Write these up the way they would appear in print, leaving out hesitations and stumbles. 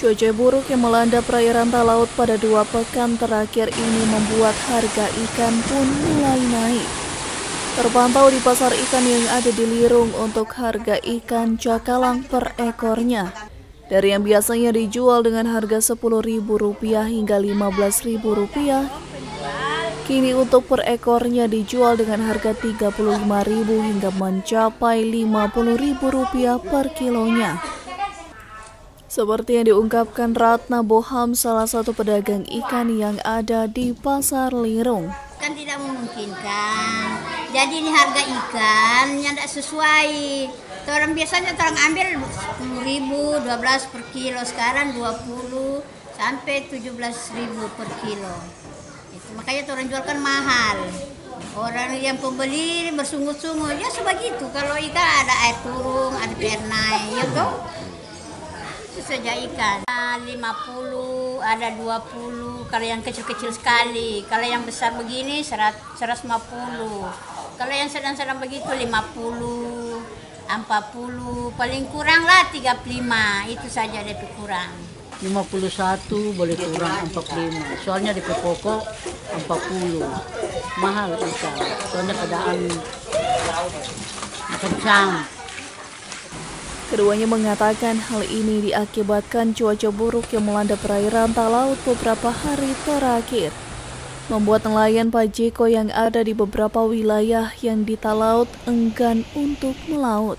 Cuaca buruk yang melanda perairan Talaut pada 2 pekan terakhir ini membuat harga ikan pun mulai naik. Terpantau di pasar ikan yang ada di Lirung untuk harga ikan cakalang per ekornya. Dari yang biasanya dijual dengan harga Rp10.000 hingga Rp15.000, kini untuk per ekornya dijual dengan harga Rp35.000 hingga mencapai Rp50.000 per kilonya. Seperti yang diungkapkan Ratna Boham, salah satu pedagang ikan yang ada di Pasar Lirung. Kan tidak memungkinkan. Jadi ini harga ikannya tidak sesuai. Orang biasanya orang ambil 10.000, 12 per kilo. Sekarang 20 sampai 17.000 per kilo. Itu makanya orang jualkan mahal. Orang yang pembeli bersungut-sungut ya sebegitu. Kalau ikan ada air turun, ada air naik, ya toh. Itu saja ikan 50, ada 20 kalau yang kecil-kecil sekali. Kalau yang besar begini 150. Kalau yang sedang-sedang begitu 50, 40, paling kurang lah 35. Itu saja DP kurang. 51 boleh kurang 45. Soalnya DP pokok 40. Mahal ikan. Soalnya keadaan kencang. Keduanya mengatakan hal ini diakibatkan cuaca buruk yang melanda perairan Talaut beberapa hari terakhir, membuat nelayan Pajeko yang ada di beberapa wilayah yang di Talaut enggan untuk melaut.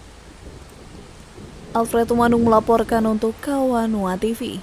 Alfred Tumanung melaporkan untuk Kawanua TV.